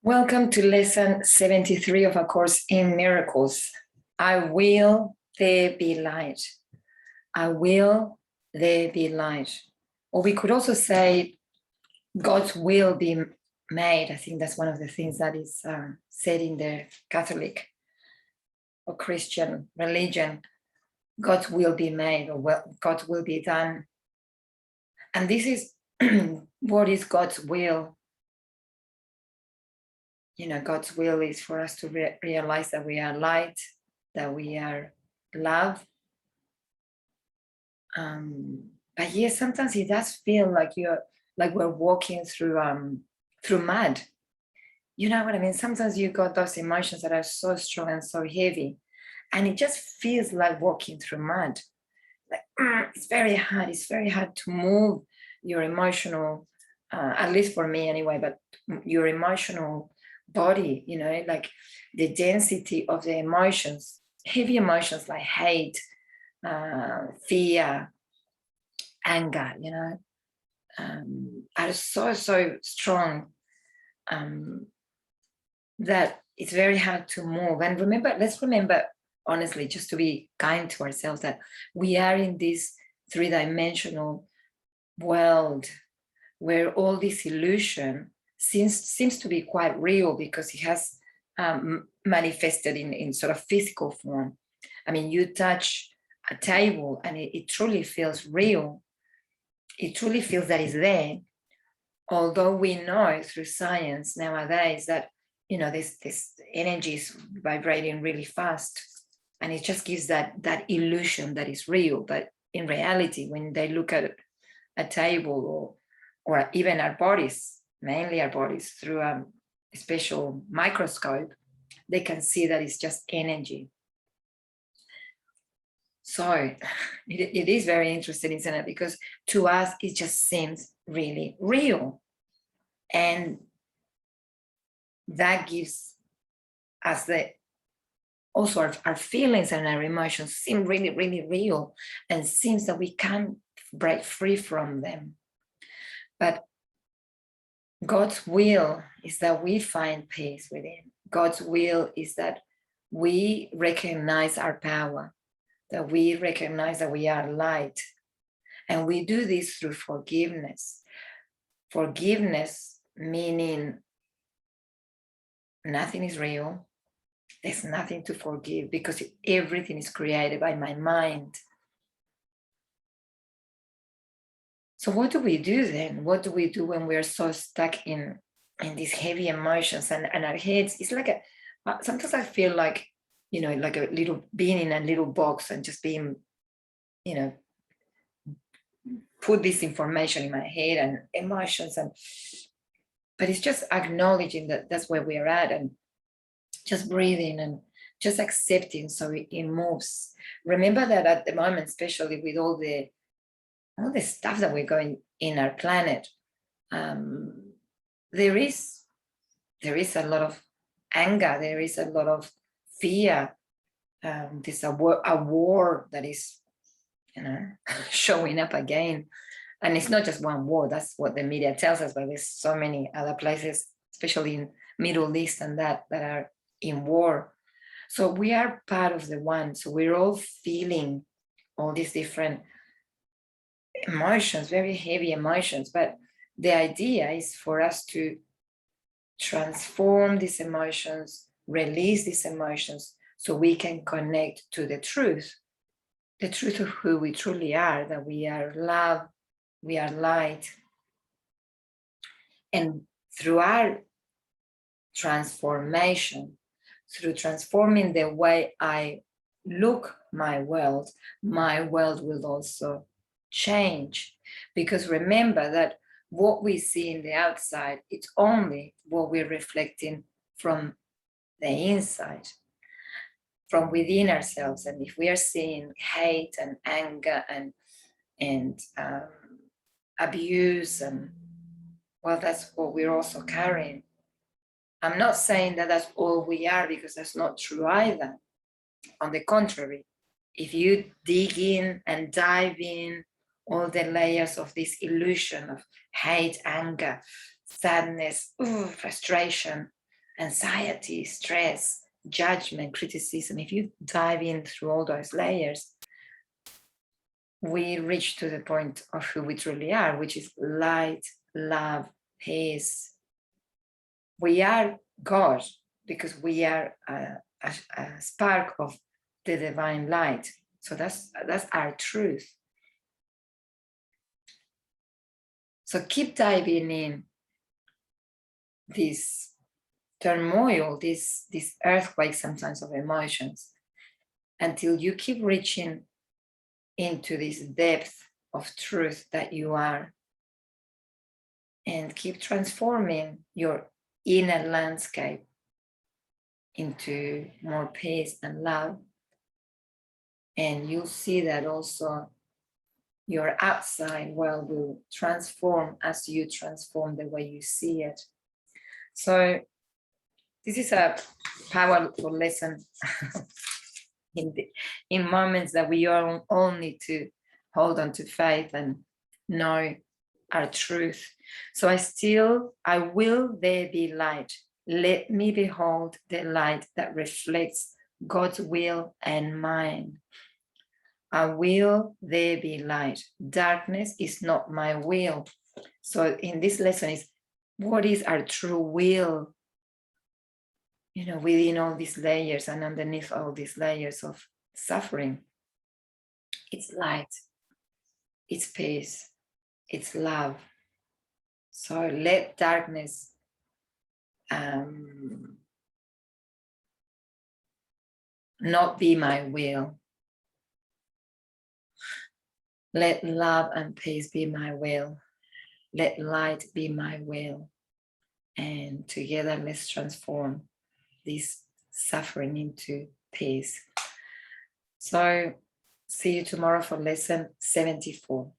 Welcome to lesson 73 of our course in miracles. I will there be light. I will there be light. Or we could also say God's will be made. I think that's one of the things that is said in the Catholic or Christian religion. God's will be made, or God's will be done. And this is what is God's will. You know, God's will is for us to realize that we are light, that we are love. But yes, sometimes it does feel like we're walking through mud. You know what I mean? Sometimes you got those emotions that are so strong and so heavy, and it just feels like walking through mud. Like it's very hard. It's very hard to move your emotional, at least for me anyway. But your emotional body, you know, like the density of the emotions, heavy emotions like hate, fear, anger, you know, are so strong that it's very hard to move. And let's remember honestly, just to be kind to ourselves, that we are in this three-dimensional world where all this illusion seems to be quite real, because it has manifested in sort of physical form. I mean, you touch a table and it truly feels real. It truly feels that it's there. Although we know through science nowadays that, you know, this energy is vibrating really fast, and it just gives that illusion that is real. But in reality, when they look at a table or even our bodies, mainly our bodies, through a special microscope, they can see that it's just energy. So it is very interesting, isn't it? Because to us, it just seems really real. And that gives us also our feelings and our emotions seem really, really real, and seems that we can't break free from them. But God's will is that we find peace within. God's will is that we recognize our power, that we recognize that we are light. And we do this through forgiveness. Forgiveness meaning nothing is real. There's nothing to forgive, because everything is created by my mind. So what do we do then? What do we do when we're so stuck in these heavy emotions and our heads? It's like sometimes I feel like, you know, like a little being in a little box and just being, you know, put this information in my head and emotions, but it's just acknowledging that that's where we're at, and just breathing and just accepting, so it moves. Remember that at the moment, especially with all the stuff that we're going in our planet, there is a lot of anger, there is a lot of fear. There's a war that is, you know, showing up again. And it's not just one war, that's what the media tells us, but there's so many other places, especially in Middle East and that are in war. So we are part of the one. So we're all feeling all these different emotions, very heavy emotions. But the idea is for us to transform these emotions, release these emotions, so we can connect to the truth of who we truly are, that we are love, we are light. And through our transformation, through transforming the way I look my world will also change. Because remember that what we see in the outside, it's only what we're reflecting from the inside, from within ourselves. And if we are seeing hate and anger and abuse, and well, that's what we're also carrying. I'm not saying that that's all we are, because that's not true either. On the contrary, if you dig in and dive in all the layers of this illusion of hate, anger, sadness, frustration, anxiety, stress, judgment, criticism. If you dive in through all those layers, we reach to the point of who we truly are, which is light, love, peace. We are God because we are a spark of the divine light. So that's our truth. So keep diving in this turmoil, this earthquake sometimes of emotions, until you keep reaching into this depth of truth that you are, and keep transforming your inner landscape into more peace and love. And you'll see that also your outside world will transform as you transform the way you see it. So this is a powerful lesson in moments that we all need to hold on to faith and know our truth. So I will there be light. Let me behold the light that reflects God's will and mine. I will there be light. Darkness is not my will. So in this lesson is, what is our true will? Within all these layers and underneath all these layers of suffering, it's light, it's peace, it's love. So let darkness not be my will. Let love and peace be my will. Let light be my will. And together, let's transform this suffering into peace. So see you tomorrow for lesson 74.